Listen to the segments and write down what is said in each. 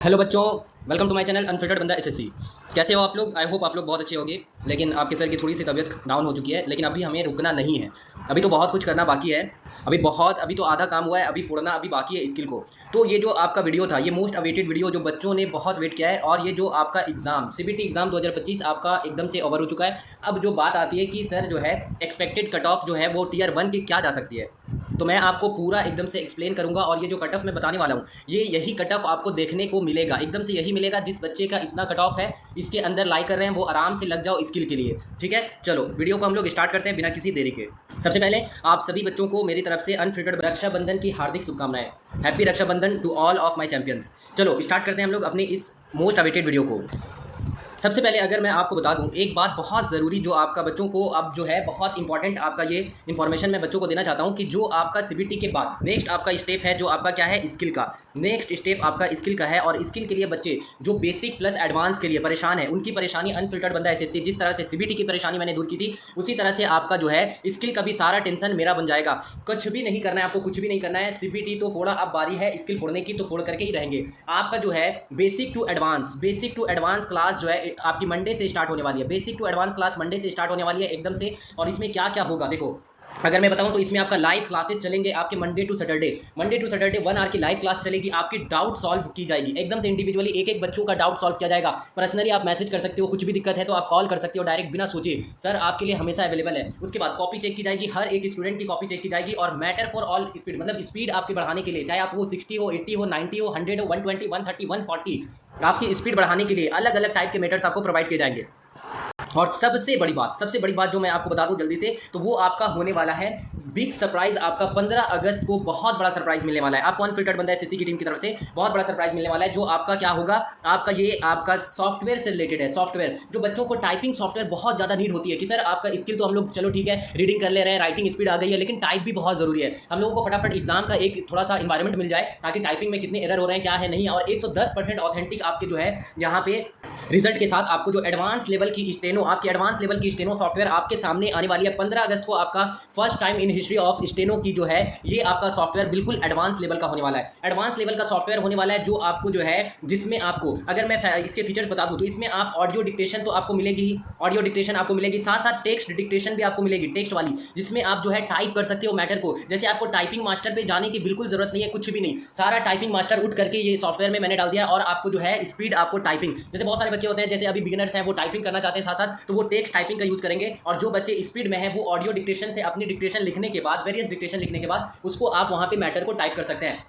Hello बच्चों, welcome to my channel unfiltered बंदा SSC. कैसे हो आप लोग? आई होप आप लोग बहुत अच्छे होंगे। लेकिन आपके सर की थोड़ी सी तबीयत डाउन हो चुकी है, लेकिन अभी हमें रुकना नहीं है। अभी तो बहुत कुछ करना बाकी है। अभी तो आधा काम हुआ है, अभी फोड़ना अभी बाकी है स्किल को। तो ये जो आपका वीडियो था, ये मोस्ट अवेटेड वीडियो जो बच्चों ने बहुत वेट किया है। और ये जो आपका एग्जाम सीबीटी एग्जाम 2025 आपका एकदम से ओवर हो चुका है। अब जो बात आती है कि सर जो है एक्सपेक्टेड कट ऑफ जो है वो टीयर 1 की क्या जा सकती है, तो मैं आपको पूरा एकदम से एक्सप्लेन करूंगा। और ये जो कट ऑफ मैं बताने वाला हूँ, ये यही कट ऑफ आपको देखने को मिलेगा, एकदम से यही मिलेगा। जिस बच्चे का इतना कट ऑफ है, इसके अंदर लाइक कर रहे हैं, वो आराम से लग जाओ स्किल के लिए। ठीक है, चलो वीडियो को हम लोग स्टार्ट करते हैं बिना किसी देरी के। सबसे पहले आप सभी बच्चों को मेरी तरफ से अनफिल्टर्ड रक्षाबंधन की हार्दिक शुभकामनाएं। Happy Rakshabandhan to all of my champions. चलो स्टार्ट करते हैं हम लोग अपनी इस मोस्ट अवेटेड वीडियो को। सबसे पहले अगर मैं आपको बता दूं एक बात बहुत ज़रूरी, जो आपका बच्चों को अब जो है बहुत इंपॉर्टेंट आपका ये इन्फॉर्मेशन मैं बच्चों को देना चाहता हूं कि जो आपका सीबीटी के बाद नेक्स्ट आपका स्टेप है, जो आपका क्या है स्किल का। नेक्स्ट स्टेप आपका स्किल का है। और स्किल के लिए बच्चे जो बेसिक प्लस एडवांस के लिए परेशान है, उनकी परेशानी अनफिल्टर्ड बंदा एसएससी जिस तरह से सीबीटी की परेशानी मैंने दूर की थी, उसी तरह से आपका जो है स्किल का भी सारा टेंशन मेरा बन जाएगा। कुछ भी नहीं करना है आपको, कुछ भी नहीं करना है। सीबीटी तो फोड़ा, अब बारी है स्किल फोड़ने की, तो फोड़ करके ही रहेंगे। आपका जो है बेसिक टू एडवांस क्लास जो है आपकी मंडे से स्टार्ट होने वाली है। Basic to advance class Monday से स्टार्ट होने वाली है एकदम से। और इसमें क्या क्या होगा देखो, अगर मैं बताऊं तो इसमें आपका लाइव क्लासेस चलेंगे आपके मंडे टू सैटरडे 1 आवर की लाइव क्लास चलेगी। आपकी डाउट सॉल्व की जाएगी एकदम से इंडिविजुअली, एक एक बच्चों का डाउट सॉल्व किया जाएगा। पर्सनली आप मैसेज कर सकते हो, कुछ भी दिक्कत है तो आप कॉल कर सकते हो डायरेक्ट बिना सोचे, सर आपके लिए हमेशा अवेलेबल है। उसके बाद कॉपी चेक की जाएगी, हर एक स्टूडेंट की कॉपी चेक की जाएगी। और मैटर फॉर ऑल स्पीड, मतलब स्पीड आपके बढ़ाने के लिए, चाहे आप वो 60 हो, 80 हो, 90 हो, 100 हो, 120, 130, 140, आपकी स्पीड बढ़ाने के लिए अलग अलग टाइप के मेथड्स आपको प्रोवाइड किए जाएंगे। और सबसे बड़ी बात जो मैं आपको बता दूं जल्दी से, तो वो आपका होने वाला है बिग सरप्राइज। आपका 15 अगस्त को बहुत बड़ा सरप्राइज मिलने वाला है आपको अनफिल्टर्ड बंदा एसएससी की टीम की तरफ से। बहुत बड़ा सरप्राइज मिलने वाला है, जो आपका क्या होगा, आपका ये आपका सॉफ्टवेयर से रिलेटेड है। सॉफ्टवेयर जो बच्चों को टाइपिंग सॉफ्टवेयर बहुत ज़्यादा नीड होती है कि सर आपका स्किल तो हम लोग चलो ठीक है रीडिंग कर ले रहे हैं, राइटिंग स्पीड आ गई है, लेकिन टाइप भी बहुत ज़रूरी है। हम लोगों को फटाफट एग्जाम का एक थोड़ा सा इन्वायरमेंट मिल जाए, ताकि टाइपिंग में कितने एरर हो रहे हैं क्या है नहीं, और 110% ऑथेंटिक आपके जो है यहाँ पे रिजल्ट के साथ आपको जो एडवांस लेवल की स्टेनो, आपकी एडवांस लेवल की स्टेनो सॉफ्टवेयर आपके सामने आने वाली है। 15 अगस्त को आपका first time in history of steno की जो है ये आपका सॉफ्टवेयर बिल्कुल एडवांस लेवल का होने वाला है। एडवांस लेवल का सॉफ्टवेयर होने वाला है, जो आपको जो है जिसमें आपको, अगर मैं इसके फीचर्स बता दूं तो इसमें आप ऑडियो डिक्टेशन तो आपको मिलेगी ही, ऑडियो डिक्टेशन आपको मिलेगी, साथ साथ टेक्स्ट डिक्टेशन भी आपको मिलेगी, टेक्स्ट वाली, जिसमें आप जो है टाइप कर सकते हो मैटर को। जैसे आपको टाइपिंग मास्टर पे जाने की बिल्कुल जरूरत नहीं है, कुछ भी नहीं, सारा टाइपिंग मास्टर उठ करके ये सॉफ्टवेयर में मैंने डाल दिया। और आपको जो है स्पीड आपको टाइपिंग, जैसे बहुत सारे बच्चे होते हैं जैसे अभी बिगिनर्स हैं, वो टाइपिंग करना चाहते हैं साथ साथ, तो वो टेक्स्ट टाइपिंग का यूज करेंगे। और जो बच्चे स्पीड में है वो ऑडियो डिक्टेशन से अपनी डिक्टेशन लिखने के बाद, वेरियस डिक्टेशन लिखने के बाद उसको आप वहां पे मैटर को टाइप कर सकते हैं।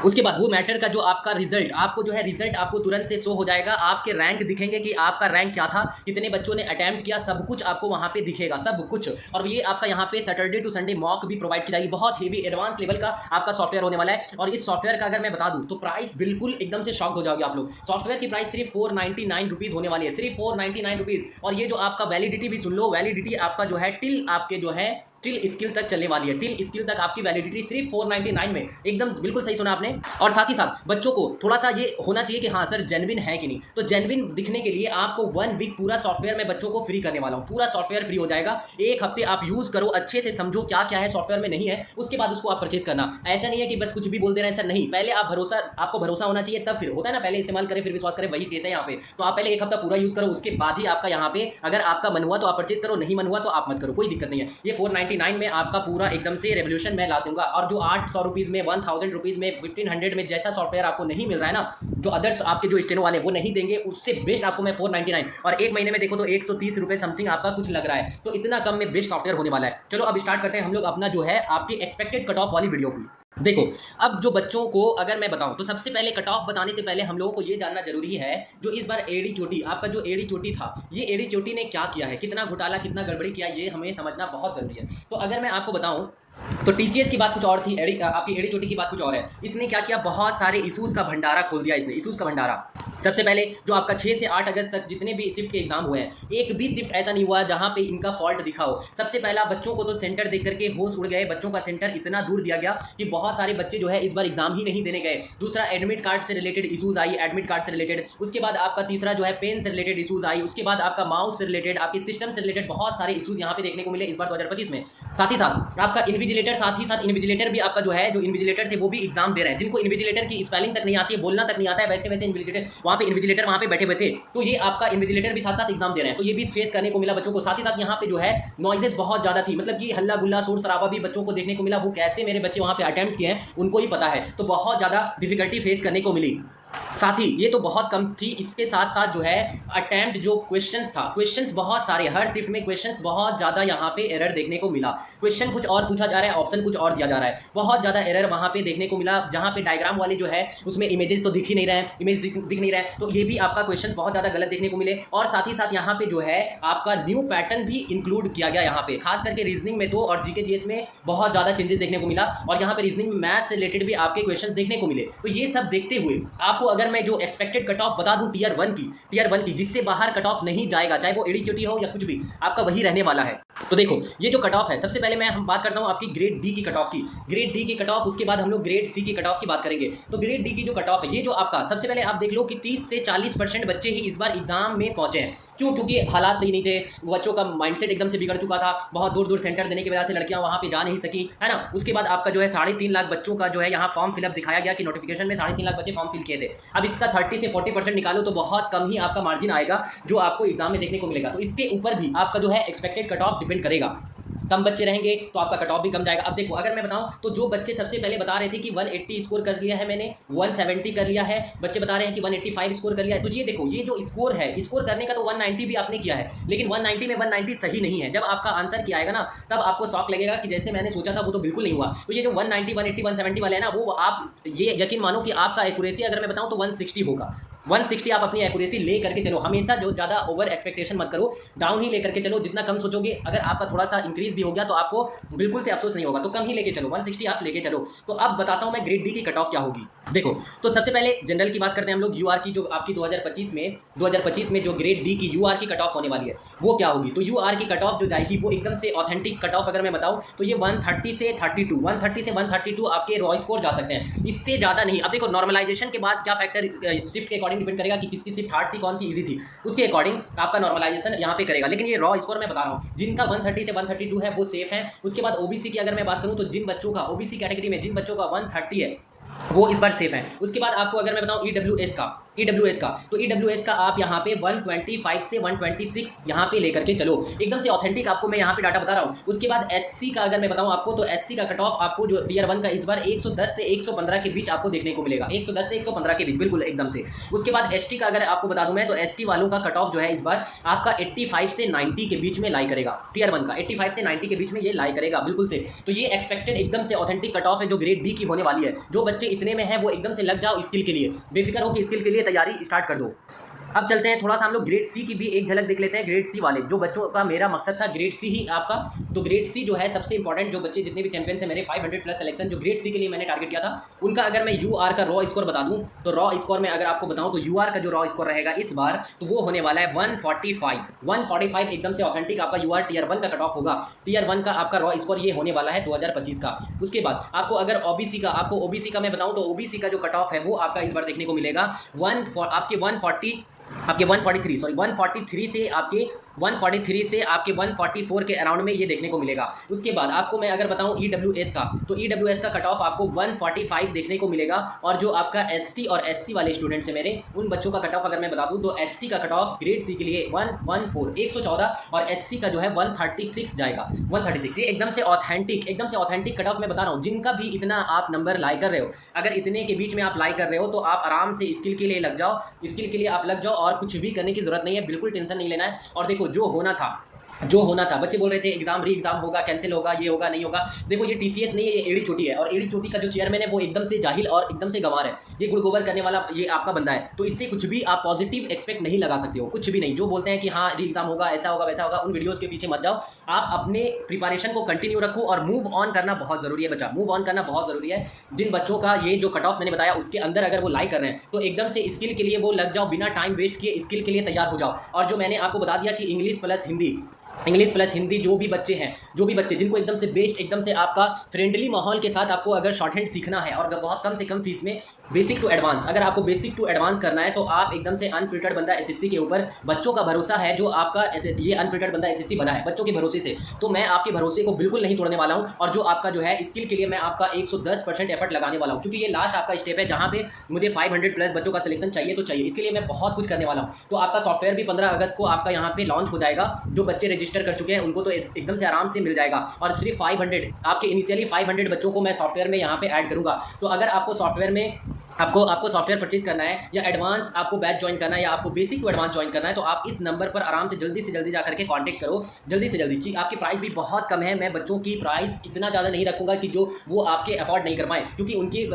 उसके बाद वो मैटर का जो आपका रिजल्ट, आपको जो है रिजल्ट आपको तुरंत से शो हो जाएगा। आपके रैंक दिखेंगे कि आपका रैंक क्या था, कितने बच्चों ने अटेम्प्ट किया, सब कुछ आपको वहां पे दिखेगा, सब कुछ। और ये आपका यहाँ पे सैटरडे टू संडे मॉक भी प्रोवाइड की जाएगी। बहुत हेवी एडवांस लेवल का आपका सॉफ्टवेयर होने वाला है। और इस सॉफ्टवेयर का अगर मैं बता दूं तो प्राइस बिल्कुल एकदम से शॉक हो जाओगे आप लोग। सॉफ्टवेयर की प्राइस सिर्फ 499 रुपीज होने वाली है, सिर्फ 499 रुपीज। और ये जो आपका वैलिडिटी भी सुन लो, वैलिडिटी आपका जो है टिल आपके जो है टिल स्किल तक चलने वाली है। टिल स्किल तक आपकी वैलिडिटी सिर्फ 499 में, एकदम बिल्कुल सही सुना आपने। और साथ ही साथ बच्चों को थोड़ा सा ये होना चाहिए कि हाँ सर जेन्युइन है कि नहीं, तो जेन्युइन दिखने के लिए आपको 1 वीक पूरा सॉफ्टवेयर मैं बच्चों को फ्री करने वाला हूँ। पूरा सॉफ्टवेयर फ्री हो जाएगा, 1 हफ्ते आप यूज करो, अच्छे से समझो क्या क्या है सॉफ्टवेयर में नहीं है, उसके बाद उसको आप परचेज करना। ऐसा नहीं है कि बस कुछ भी बोल दे रहे हैं सर, नहीं, पहले आप आपको भरोसा होना चाहिए, तब फिर होता है ना, पहले इस्तेमाल करें फिर विश्वास करें, वही केस है यहाँ पे। तो आप पहले 1 हफ्ता पूरा यूज करो, उसके बाद ही आपका यहाँ पे अगर आपका मन हुआ तो आप परचेज करो, नहीं मन हुआ तो आप मत करो, कोई दिक्कत नहीं है। ये 499 में आपका पूरा एकदम से रेवोल्यूशन मैं ला दूंगा। और जो 800 रुपीज में, 1000 रुपीज में, 1500 में जैसा सॉफ्टवेयर आपको नहीं मिल रहा है ना, जो अदर्स आपके जो स्टेनो वाले वो नहीं देंगे, उससे बेस्ट आपको मैं 499 और 1 महीने में देखो तो 130 रुपए समथिंग आपका कुछ लग रहा है। तो इतना कम में बेस्ट सॉफ्टवेयर होने वाला है। चलो अब स्टार्ट करते हैं हम लोग अपना जो है आपकी एक्सपेक्टेड कट ऑफ वाली वीडियो की। देखो अब जो बच्चों को अगर मैं बताऊं तो सबसे पहले कट ऑफ बताने से पहले हम लोगों को ये जानना जरूरी है, जो इस बार एडी चोटी, आपका जो एडी चोटी था, ये एडी चोटी ने क्या किया है, कितना घोटाला, कितना गड़बड़ी किया, ये हमें समझना बहुत जरूरी है। तो अगर मैं आपको बताऊं तो टीसीएस की बात कुछ और थी, आपकी एडी चोटी की बात कुछ और है। इसने क्या किया, बहुत सारे इशूज का भंडारा खोल दिया इसने, इशूज का भंडारा। सबसे पहले जो आपका 6 से 8 अगस्त तक जितने भी शिफ्ट के एग्जाम हुए हैं, एक भी शिफ्ट ऐसा नहीं हुआ जहां पे इनका फॉल्ट दिखा हो। सबसे पहला बच्चों को तो सेंटर देख करके होश उड़ गए, बच्चों का सेंटर इतना दूर दिया गया कि बहुत सारे बच्चे जो है इस बार एग्जाम ही नहीं देने गए। दूसरा एडमिट कार्ड से रिलेटेड इशूज आई, एडमिट कार्ड से रिलेटेड। उसके बाद आपका तीसरा जो है पेन से रिलेटेड इशूज आई। उसके बाद आपका माउस से रिलेटेड, आपके सिस्टम से रिलेटेड बहुत सारे इशूज यहाँ पे देखने को मिले इस बार 2025 में। साथ ही साथ आपका इन्विजिलेटर, साथ ही साथ इन्विजिलेटर भी आपका जो है, जो इन्विजिलेटर थे वो भी एग्जाम दे रहे हैं। जिनको इन्विजिलेटर की स्पेलिंग तक नहीं आती है, बोलना तक नहीं आता है, वैसे वैसे इन्विजिलेटर वहाँ पे बैठे हुए थे। तो ये आपका इन्विजिलेटर भी साथ साथ एग्जाम दे रहे हैं, तो ये भी फेस करने को मिला बच्चों को। साथ ही साथ यहाँ पे जो है नॉइजेस बहुत ज्यादा थी, मतलब कि हल्ला गुल्ला शोर शराबा भी बच्चों को देखने को मिला। वो कैसे मेरे बच्चे वहाँ पे अटेम्प्ट किए हैं उनको ही पता है, तो बहुत ज्यादा डिफिकल्टी फेस करने को मिली। साथ ही ये तो बहुत कम थी, इसके साथ साथ जो है अटेम्प्ट जो क्वेश्चंस था, क्वेश्चंस बहुत सारे, हर शिफ्ट में क्वेश्चंस बहुत ज़्यादा यहाँ पे एरर देखने को मिला। क्वेश्चन कुछ और पूछा जा रहा है, ऑप्शन कुछ और दिया जा रहा है, बहुत ज़्यादा एरर वहाँ पे देखने को मिला। जहाँ पे डायग्राम वाले जो है उसमें इमेजेस तो दिख ही नहीं रहे हैं, इमेज दिख नहीं रहा है, तो ये भी आपका क्वेश्चन बहुत ज़्यादा गलत देखने को मिले। और साथ ही साथ यहाँ पे जो है आपका न्यू पैटर्न भी इंक्लूड किया गया यहाँ पे, खास करके रीजनिंग में तो, और जीके जीएस में बहुत ज़्यादा चेंजेस देखने को मिला। और यहाँ पे रीजनिंग में मैथ्स से रिलेटेड भी आपके क्वेश्चन देखने को मिले। तो ये सब देखते हुए आपको अगर मैं जो एक्सपेक्टेड कट ऑफ बता दूं टीयर वन की जिससे बाहर कट ऑफ नहीं जाएगा, चाहे वो एडी चोटी हो या कुछ भी, आपका वही रहने वाला है। तो देखो ये जो कट ऑफ है, सबसे पहले हम बात करता हूं आपकी ग्रेड डी की कट ऑफ की, ग्रेड डी की कट ऑफ। उसके बाद हम लोग ग्रेड सी की कट ऑफ की बात करेंगे। तो ग्रेड डी की जो कट ऑफ है, ये जो आपका सबसे पहले आप देख लो कि 30 से 40% बच्चे ही इस बार एग्जाम में पहुंचे हैं। क्यों? क्योंकि हालात सही नहीं थे, बच्चों का माइंडसेट एकदम से बिगड़ चुका था, बहुत दूर दूर सेंटर देने की वजह से लड़कियां वहां पे जा नहीं सकी, है ना। उसके बाद आपका जो है 3.5 लाख बच्चों का जो है यहाँ फॉर्म फिलअप दिखाया गया कि नोटिफिकेशन में 3.5 लाख बच्चे फॉर्म फिल किए थे। अब इसका 30 से 40% निकालो तो बहुत कम ही आपका मार्जिन आएगा जो आपको एग्जाम में देखने को मिलेगा। तो इसके ऊपर भी आपका जो है एक्सपेक्टेड कट ऑफ डिपेंड करेगा। कम बच्चे रहेंगे तो आपका कट ऑफ भी कम जाएगा। अब देखो अगर मैं बताऊं तो जो बच्चे सबसे पहले बता रहे थे कि 180 स्कोर कर लिया है मैंने, 170 कर लिया है, बच्चे बता रहे हैं कि 185 स्कोर कर लिया है, तो ये देखो ये जो स्कोर है, स्कोर करने का तो 190 भी आपने किया है, लेकिन 190 में 190 सही नहीं है। जब आपका आंसर किया आएगा ना तब आपको शॉक लगेगा कि जैसे मैंने सोचा था वो तो बिल्कुल नहीं हुआ। तो ये जो 190, 180, 170 वाले हैं ना, वो आप ये यकीन मानो कि आपका एक्यूरेसी अगर मैं बताऊं तो 160 होगा। 160 आप अपनी एक्यूरेसी ले करके चलो, हमेशा जो ज़्यादा ओवर एक्सपेक्टेशन मत करो, डाउन ही लेकर के चलो। जितना कम सोचोगे, अगर आपका थोड़ा सा इंक्रीज भी हो गया तो आपको बिल्कुल से अफसोस नहीं होगा, तो कम ही लेके चलो, 160 आप लेके चलो। तो अब बताता हूं मैं ग्रेड डी की कट ऑफ क्या होगी। देखो तो सबसे पहले जनरल की बात करते हैं हम लोग। यूआर की जो आपकी 2025 में जो ग्रेड डी की यूआर की कट ऑफ होने वाली है वो क्या होगी। तो यूआर की कट ऑफ जो जाएगी वो एकदम से ऑथेंटिक कट ऑफ अगर मैं बताऊं तो ये 130 से 132 आपके रॉ स्कोर जा सकते हैं, इससे ज़्यादा नहीं। अब देखो नॉर्मलाइजेशन के बाद क्या फैक्टर शिफ्ट के अकॉर्डिंग डिपेंड करेगा कि किसकी शिफ्ट हार्ड थी, कौन सी ईजी थी, उसके अकॉर्डिंग आपका नॉर्मलाइजेशन यहाँ पे करेगा। लेकिन ये रॉ स्कोर मैं बता रहा हूँ, जिनका 130 से 132 है वो सेफ है। उसके बाद ओबीसी की अगर मैं बात करूँ तो जिन बच्चों का ओबीसी कैटेगरी में जिन बच्चों का 130 है वो इस बार सेफ है। उसके बाद आपको अगर मैं बताऊं ईडब्ल्यूएस का तो ईडब्ल्यूएस का आप यहाँ पे 125 से 126 यहाँ पे लेकर के चलो, एकदम से ऑथेंटिक आपको मैं यहाँ पे डाटा बता रहा हूँ। उसके बाद एससी का अगर मैं बताऊँ आपको तो एससी का कट ऑफ आपको जो टीयर 1 का इस बार 110 से 115 के बीच आपको देखने को मिलेगा, 110 से 115 के बीच बिल्कुल एकदम से। उसके बाद एसटी का अगर आपको बता दूं मैं तो एसटी वालों का कट ऑफ जो है इस बार आपका 85 से 90 के बीच में लाई करेगा, टीयर 1 का 85 से 90 के बीच में ये लाई करेगा बिल्कुल से। तो ये एक्सपेक्टेड एकदम से ऑथेंटिक कट ऑफ है जो ग्रेड डी की होने वाली है। जो बच्चे इतने में है वो एकदम से लग जाओ स्किल के लिए, बेफिक्र हो कि स्किल के लिए तैयारी स्टार्ट कर दो। अब चलते हैं थोड़ा सा हम लोग ग्रेड सी की भी एक झलक देख लेते हैं। ग्रेड सी वाले जो बच्चों का मेरा मकसद था ग्रेड सी ही आपका, तो ग्रेड सी जो है सबसे इंपॉर्टेंट, जो बच्चे जितने भी चैंपियंस हैं मेरे 500 प्लस सिलेक्शन जो ग्रेड सी के लिए मैंने टारगेट किया था, उनका अगर मैं यूआर का रॉ स्कोर बता दूं तो रॉ स्कोर में अगर आपको बताऊं तो यूआर का जो रॉ स्कोर रहेगा इस बार तो वो होने वाला है 145 एकदम से ऑथेंटिक आपका यूआर टीयर 1 का कट ऑफ होगा। टीयर 1 का आपका रॉ स्कोर ये होने वाला है 2025 का। उसके बाद आपको अगर ओबीसी का मैं बताऊं तो ओबीसी का जो कट ऑफ है वो आपका इस बार देखने को मिलेगा 143 से आपके 144 के अराउंड में ये देखने को मिलेगा। उसके बाद आपको मैं अगर बताऊं ईडब्ल्यूएस का तो ईडब्ल्यूएस का कट ऑफ आपको 145 देखने को मिलेगा। और जो आपका एसटी और एससी वाले स्टूडेंट्स हैं मेरे, उन बच्चों का कट ऑफ अगर मैं बता दूं तो एसटी का कट ऑफ ग्रेड सी के लिए 114 और एससी का जो है 136 जाएगा, 136। ये एकदम से ऑथेंटिक कट ऑफ मैं बता रहा हूँ। जिनका भी इतना आप नंबर लाई कर रहे हो, अगर इतने के बीच में आप लाई कर रहे हो तो आप आराम से स्किल के लिए लग जाओ, स्किल के लिए आप लग जाओ और कुछ भी करने की जरूरत नहीं है, बिल्कुल टेंशन नहीं लेना है। और देखो जो होना था जो होना था। बच्चे बोल रहे थे एग्जाम री एग्जाम होगा, कैंसिल होगा, ये होगा नहीं होगा। देखो ये टीसीएस नहीं है, ये एड़ी चोटी है, और एड़ी चोटी का जो चेयरमैन है वो एकदम से जाहिल और एकदम से गंवार है। ये गुड़ गोबर करने वाला ये आपका बंदा है, तो इससे कुछ भी आप पॉजिटिव एक्सपेक्ट नहीं लगा सकते हो, कुछ भी नहीं। जो बोलते हैं कि हाँ री एग्जाम होगा, ऐसा होगा वैसा होगा, उन वीडियोज के पीछे मत जाओ। आप अपने प्रिपरेशन को कंटिन्यू रखो और मूव ऑन करना बहुत जरूरी है बच्चा, मूव ऑन करना बहुत जरूरी है। जिन बच्चों का ये जो कट ऑफ मैंने बताया उसके अंदर अगर वो लाइक कर रहे हैं तो एकदम से स्किल के लिए वो लग जाओ, बिना टाइम वेस्ट किए स्किल के लिए तैयार हो जाओ। और जो मैंने आपको बता दिया कि इंग्लिश प्लस हिंदी, जो भी बच्चे हैं, जो भी बच्चे जिनको एकदम से बेस्ट, एकदम से आपका फ्रेंडली माहौल के साथ आपको अगर शॉर्ट हैंड सीखना है और बहुत कम से कम फीस में बेसिक टू एडवांस, अगर आपको बेसिक टू एडवांस करना है तो आप एकदम से अनफिल्टर्ड बंदा एसएससी के ऊपर बच्चों का भरोसा है, जो आपका ये अनफिल्टर्ड बंदा एसएससी बना है बच्चों के भरोसे से, तो मैं आपके भरोसे को बिल्कुल नहीं तोड़ने वाला हूँ। और जो आपका जो है स्किल के लिए मैं आपका 110% एफर्ट लगाने वाला हूँ, क्योंकि ये लास्ट आपका स्टेप है जहाँ पे मुझे 500 प्लस बच्चों का सिलेक्शन चाहिए तो चाहिए, इसके लिए मैं बहुत कुछ करने वाला हूँ। तो आपका सॉफ्टवेयर भी 15 अगस्त को आपका यहाँ पे लॉन्च हो जाएगा। जो बच्चे रजिस्टर कर चुके हैं उनको तो एकदम से आराम से मिल जाएगा, और सिर्फ 500 आपके इनिशियली 500 बच्चों को मैं सॉफ्टवेयर में यहाँ पे ऐड करूँगा। तो अगर आपको सॉफ्टवेयर में आपको सॉफ्टवेयर परचेज करना है, या एडवांस आपको बैच ज्वाइन करना है, या आपको बेसिक टू एडवांस ज्वाइन करना है, तो आप इस नंबर पर आराम से जल्दी जा करके कांटेक्ट करो, जल्दी से जल्दी। आपकी प्राइस भी बहुत कम है, मैं बच्चों की प्राइस इतना ज़्यादा नहीं रखूँगा कि जो वो आपके अफोर्ड नहीं कर पाए, क्योंकि उनकी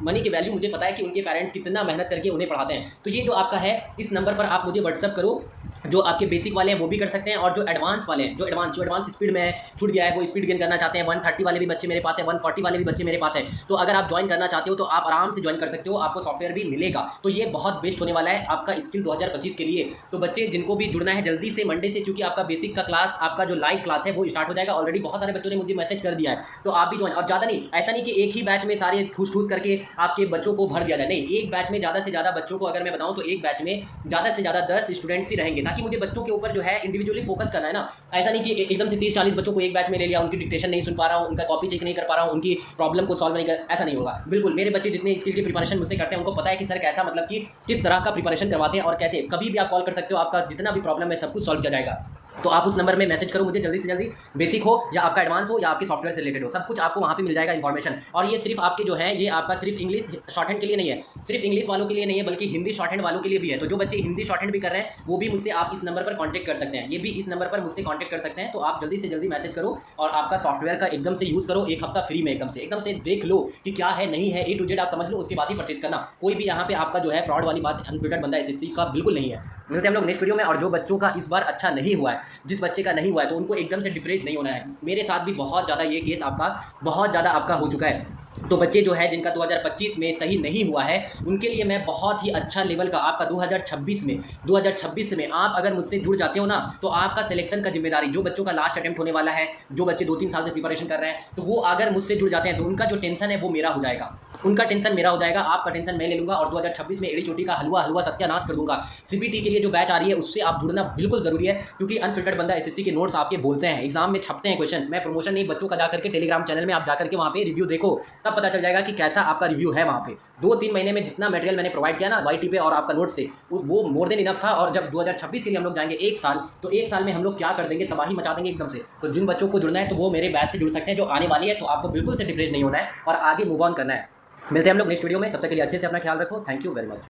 मनी की वैल्यू मुझे पता है कि उनके पेरेंट्स कितना मेहनत करके उन्हें पढ़ाते हैं। तो ये जो आपका है, इस नंबर पर आप मुझे व्हाट्सअप करो। जो आपके बेसिक वाले हैं वो भी कर सकते हैं, और जो एडवांस वाले हैं, जो एडवांस स्पीड में है, छूट गया है, वो स्पीड गेन करना चाहते हैं, 130 वाले भी बच्चे मेरे पास है, 140 वाले भी बच्चे मेरे पास है। तो अगर आप ज्वाइन करना चाहते हो तो आप आराम से ज्वाइन कर सकते हो, आपको सॉफ्टवेयर भी मिलेगा। तो ये बहुत बेस्ट होने वाला है आपका स्किल 2025 के लिए। तो बच्चे जिनको भी जुड़ना है जल्दी से मंडे से, क्योंकि आपका बेसिक का क्लास, आपका जो लाइव क्लास है वो स्टार्ट हो जाएगा। ऑलरेडी बहुत सारे बच्चों ने मुझे मैसेज कर दिया है, तो आप भी ज्वाइन। और ज़्यादा नहीं, ऐसा नहीं कि एक ही बैच में सारे ठूस करके आपके बच्चों को भर दिया जाए, नहीं, एक बैच में ज़्यादा से ज़्यादा बच्चों को अगर मैं बताऊँ तो एक बैच में ज़्यादा से ज़्यादा 10 स्टूडेंट्स ही रहेंगे, ताकि मुझे बच्चों के ऊपर जो है इंडिविजुअली फोकस करना है ना। ऐसा नहीं कि एकदम से 30-40 बच्चों को एक बैच में ले लिया, उनकी डिक्टेशन नहीं सुन पा रहा हूँ, उनका कॉपी चेक नहीं कर पा रहा हूँ, उनकी प्रॉब्लम को सॉल्व नहीं कर, ऐसा नहीं होगा बिल्कुल। मेरे बच्चे जितने स्किल की प्रिपरेशन मुझसे करते हैं उनको पता है कि सर कैसा, मतलब कि किस तरह का प्रिपरेशन करवाते हैं, और कैसे। कभी भी आप कॉल कर सकते हो, आपका जितना भी प्रॉब्लम है सब कुछ सॉल्व किया जाएगा। तो आप उस नंबर में मैसेज करो मुझे जल्दी से जल्दी, बेसिक हो या आपका एडवांस हो या आपके सॉफ्टवेयर से रिलेटेड हो, सब कुछ आपको वहाँ पे मिल जाएगा इन्फॉर्मेशन। और ये सिर्फ आपके जो है, ये आपका सिर्फ इंग्लिश शॉर्ट हैंड के लिए नहीं है, सिर्फ इंग्लिश वालों के लिए नहीं है, बल्कि हिंदी शॉर्ट हैंड वालों के लिए भी है। तो जो बच्चे हिंदी शॉर्ट हैंड भी कर रहे हैं वो भी मुझसे आप इस नंबर पर कॉन्टैक्ट कर सकते हैं, ये भी इस नंबर पर मुझसे कॉन्टैक्ट कर सकते हैं। तो आप जल्दी से जल्दी मैसेज करो और आपका सॉफ्टवेयर का एकदम से यूज़ करो, एक हफ्ता फ्री में एकदम से देख लो कि क्या है नहीं है, A to Z आप समझ लो, उसके बाद ही परचेज करना। कोई भी यहाँ पे आपका जो है फ्रॉड वाली बात अनफिल्टर्ड बंदा एसएससी का बिल्कुल नहीं है। मिलते हैं हम लोग नेक्स्ट वीडियो में। और जो बच्चों का इस बार अच्छा नहीं हुआ है, जिस बच्चे का नहीं हुआ है, तो उनको एकदम से डिप्रेस नहीं होना है। मेरे साथ भी बहुत ज़्यादा ये केस आपका बहुत ज़्यादा आपका हो चुका है। तो बच्चे जो है जिनका 2025 में सही नहीं हुआ है, उनके लिए मैं बहुत ही अच्छा लेवल का आपका 2026 में आप अगर मुझसे जुड़ जाते हो ना, तो आपका सिलेक्शन का जिम्मेदारी, जो बच्चों का लास्ट अटेम्प्ट होने वाला है, जो बच्चे 2-3 साल से प्रिपरेशन कर रहे हैं, तो वो अगर मुझसे जुड़ जाते हैं तो उनका जो टेंशन है वो मेरा हो जाएगा, उनका टेंशन मेरा हो जाएगा, आपका टेंशन मैं ले लूँगा। और 2026 में एड़ी चोटी का हलवा सत्यानाश कर दूंगा। सीपीटी के लिए जो बैच आ रही है उससे आप जुड़ना बिल्कुल जरूरी है, क्योंकि अनफिल्टर्ड बंदा एसएससी के नोट्स आपके बोलते हैं, एग्जाम में छपते हैं क्वेश्चंस। मैं प्रमोशन नहीं, बच्चों का जाकर के टेलीग्राम चैनल में आप जाकर के वहाँ पे रिव्यू देखो, तब पता चल जाएगा कि कैसा आपका रिव्यू है। वहाँ पे 2-3 महीने में जितना मटेरियल मैंने प्रोवाइड किया ना वाईटी पे और आपका नोट से, वो मोर देन इनफ था। और जब 2026 के लिए हम लोग जाएंगे 1 साल, तो 1 साल में हम लोग क्या कर देंगे, तबाही मचा देंगे एकदम से। तो जिन बच्चों को जुड़ना है तो वो मेरे बैच से जुड़ सकते हैं, जो आने वाली है। तो आपको बिल्कुल से डिप्रेस नहीं होना है और आगे मूव ऑन करना है। मिलते हैं हम लोग नेक्स्ट वीडियो में, तब तक के लिए अच्छे से अपना ख्याल रखो। Thank you very much.